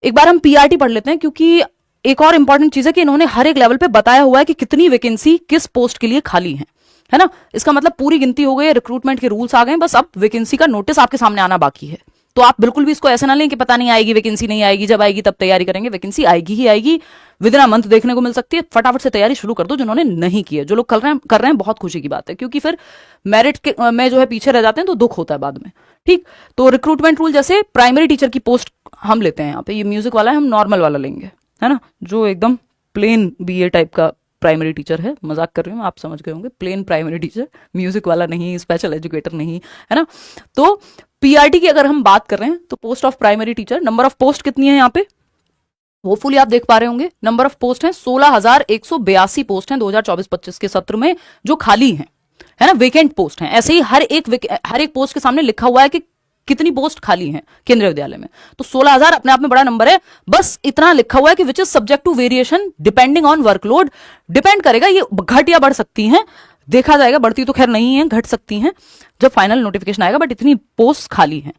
एक बार हम पीआरटी पढ़ लेते हैं, क्योंकि एक और इंपॉर्टेंट चीज है कि इन्होंने हर एक लेवल पे बताया हुआ है कि कितनी वैकेंसी किस पोस्ट के लिए खाली है ना। इसका मतलब पूरी गिनती हो गई, रिक्रूटमेंट के रूल्स आ गए, बस अब वैकेंसी का नोटिस आपके सामने आना बाकी है। तो आप बिल्कुल भी इसको ऐसा ना लें कि पता नहीं आएगी वैकेंसी, नहीं आएगी, जब आएगी तब तैयारी करेंगे। वैकेंसी आएगी ही आएगी, विद इन अ मंथ देखने को मिल सकती है। फटाफट से तैयारी शुरू कर दो जिन्होंने नहीं की है। जो लोग कर रहे हैं बहुत खुशी की बात है, क्योंकि फिर मेरिट में जो है पीछे रह जाते हैं तो दुख होता है बाद में। ठीक, तो रिक्रूटमेंट रूल जैसे प्राइमरी टीचर की पोस्ट हम लेते हैं यहाँ पे, ये म्यूजिक वाला है, हम नॉर्मल वाला लेंगे, है ना, जो एकदम प्लेन बीए टाइप का प्राइमरी टीचर है। मजाक कर रही हूँ, आप समझ गए होंगे, प्लेन प्राइमरी टीचर, म्यूजिक वाला नहीं, स्पेशल एजुकेटर नहीं, है ना। तो पीआरटी की अगर हम बात कर रहे हैं तो post of primary teacher, number of post कितनी है यहाँ पे, होपफुली आप देख पा रहे होंगे, नंबर ऑफ पोस्ट है 16,182 पोस्ट हैं 2024-25 के सत्र में जो खाली हैं, है ना, वेकेंट पोस्ट हैं। ऐसे ही हर एक पोस्ट के सामने लिखा हुआ है कि कितनी पोस्ट खाली हैं केंद्रीय विद्यालय में। तो 16,000 अपने आप में बड़ा नंबर है, बस इतना लिखा हुआ है कि which is subject to variation depending on workload. Depend करेगा, ये घट या बढ़ सकती हैं, देखा जाएगा, बढ़ती तो खैर नहीं है, घट सकती हैं जब फाइनल नोटिफिकेशन आएगा, बट इतनी पोस्ट खाली हैं।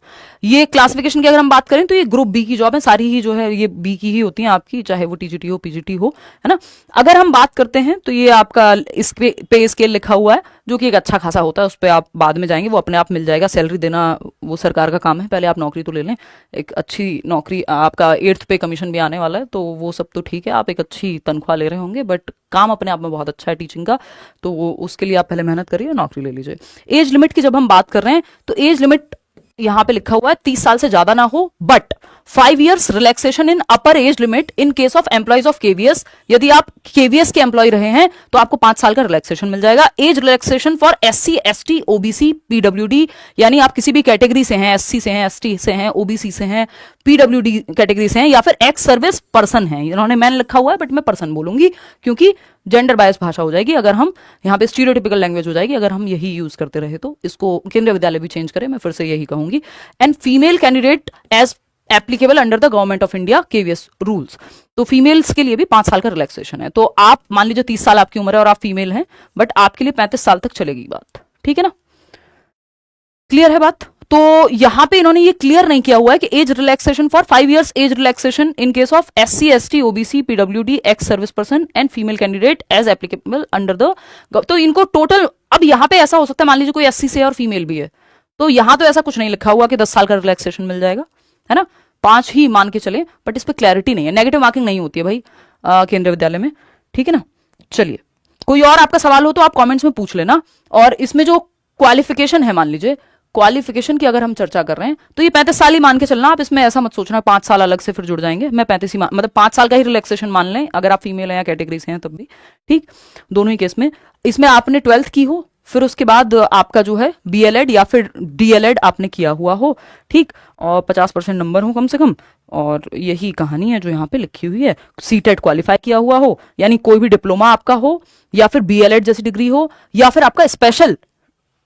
ये क्लासिफिकेशन की अगर हम बात करें तो ये ग्रुप बी की जॉब है, सारी ही जो है ये बी की ही होती हैं आपकी, चाहे वो टीजीटी हो पीजीटी हो, है ना। अगर हम बात करते हैं तो ये आपका इस पे स्केल लिखा हुआ है, जो कि एक अच्छा खासा होता है, उस पर आप बाद में जाएंगे, वो अपने आप मिल जाएगा। सैलरी देना वो सरकार का काम है, पहले आप नौकरी तो ले लें, एक अच्छी नौकरी, आपका 8th पे कमीशन भी आने वाला है, तो वो सब तो ठीक है, आप एक अच्छी तनख्वाह ले रहे होंगे, बट काम अपने आप में बहुत अच्छा है टीचिंग का, तो वो उसके लिए आप पहले मेहनत करिए, नौकरी ले लीजिए। एज लिमिट की जब हम बात कर रहे हैं तो एज लिमिट यहां पे लिखा हुआ है 30 साल से ज्यादा ना हो, but 5 years relaxation in upper age limit in case of employees of KVS. यदि आप केवीएस के एम्प्लॉय रहे हैं तो आपको 5 साल का रिलैक्सेशन मिल जाएगा। As relaxation for SC, ST, OBC, PWD, यानी आप किसी भी कैटेगरी से हैं, एससी से हैं, एसटी से हैं, ओबीसी से हैं, पीडब्ल्यूडी कैटेगरी से हैं, या फिर एक्स सर्विस पर्सन है। इन्होंने मैन लिखा हुआ है, बट मैं पर्सन बोलूंगी क्योंकि जेंडर बायस भाषा हो जाएगी अगर हम यहाँ पे, स्टीरियोटिपिकल लैंग्वेज हो जाएगी अगर हम यही यूज करते रहे तो। इसको केंद्रीय विद्यालय भी चेंज करे, मैं फिर से यही कहूंगी। And female candidate age applicable under the government of India KVS rules. तो फीमेल्स के लिए भी 5 साल का रिलैक्सेशन है। तो आप मान लीजिए 30 साल आपकी उम्र है और आप फीमेल हैं, बट आपके लिए 35 साल तक चलेगी बात, ठीक है ना, क्लियर है बात। तो यहां पे इन्होंने ये क्लियर नहीं किया हुआ है कि age relaxation for 5 years age relaxation in case of SC, ST, OBC, PWD, ex service person and female candidate age applicable under the. तो इनको टोटल, अब यहां पे ऐसा हो सकता है मान लीजिए कोई एससी से और फीमेल भी है, तो यहां तो ऐसा कुछ नहीं लिखा हुआ कि 10 साल का रिलैक्सेशन मिल जाएगा, है ना, 5 ही मान के चले, बट इस पर क्लैरिटी नहीं है, नेगेटिव मार्किंग नहीं होती है भाई केंद्रीय विद्यालय में, ठीक है ना। चलिए, कोई और आपका सवाल हो तो आप कमेंट्स में पूछ लेना। और इसमें जो क्वालिफिकेशन है, मान लीजिए क्वालिफिकेशन की अगर हम चर्चा कर रहे हैं तो ये 35 साल ही मान के चलना, आप इसमें ऐसा मत सोचना 5 साल अलग से फिर जुड़ जाएंगे। मैं 35 ही मतलब 5 साल का ही रिलैक्सेशन मान लें अगर आप फीमेल हैं या कैटेगरी से हैं तब भी, ठीक, दोनों ही केस में। इसमें आपने 12th की हो, फिर उसके बाद आपका जो है बीएलएड या फिर डीएलएड आपने किया हुआ हो, ठीक, और 50% नंबर हो कम से कम, और यही कहानी है जो यहाँ पे लिखी हुई है। सीटेट क्वालिफाई किया हुआ हो, यानी कोई भी डिप्लोमा आपका हो, या फिर बीएलएड जैसी डिग्री हो, या फिर आपका स्पेशल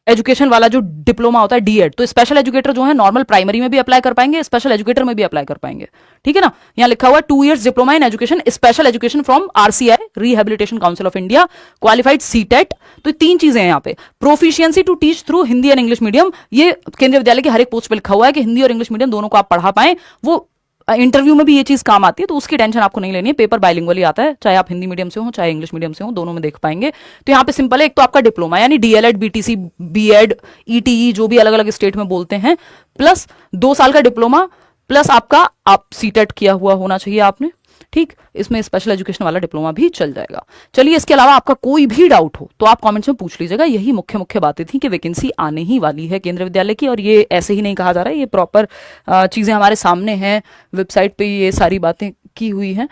एजुकेशन वाला जो डिप्लोमा होता है डीएड। तो स्पेशल एजुकेटर जो है नॉर्मल प्राइमरी में भी अप्लाई कर पाएंगे, स्पेशल एजुकेटर में भी अप्लाई कर पाएंगे, ठीक है ना। यहाँ लिखा हुआ 2 years diploma in education special education from RCI, rehabilitation council of India, qualified CTET. तो 3 चीजें हैं यहाँ पे। Proficiency to teach through Hindi and English medium, ये केंद्रीय विद्यालय के हर एक पोस्ट पे लिखा हुआ है कि हिंदी और इंग्लिश मीडियम दोनों को आप पढ़ा पाएं। वो इंटरव्यू में भी ये चीज काम आती है, तो उसकी टेंशन आपको नहीं लेनी है, पेपर बाइलिंगुअली आता है, चाहे आप हिंदी मीडियम से हो चाहे इंग्लिश मीडियम से हो, दोनों में देख पाएंगे। तो यहाँ पे सिंपल है, एक तो आपका डिप्लोमा यानी डीएलएड, बीटीसी, बीएड, ईटीई, जो भी अलग अलग स्टेट में बोलते हैं, प्लस 2 साल का डिप्लोमा, प्लस आपका आप सीटेट किया हुआ होना चाहिए आपने, ठीक। इसमें स्पेशल एजुकेशन वाला डिप्लोमा भी चल जाएगा। चलिए, इसके अलावा आपका कोई भी डाउट हो तो आप कमेंट्स में पूछ लीजिएगा। यही मुख्य मुख्य बातें थी कि वैकेंसी आने ही वाली है केंद्रीय विद्यालय की, और ये ऐसे ही नहीं कहा जा रहा है, ये प्रॉपर चीजें हमारे सामने हैं, वेबसाइट पे ये सारी बातें की हुई हैं।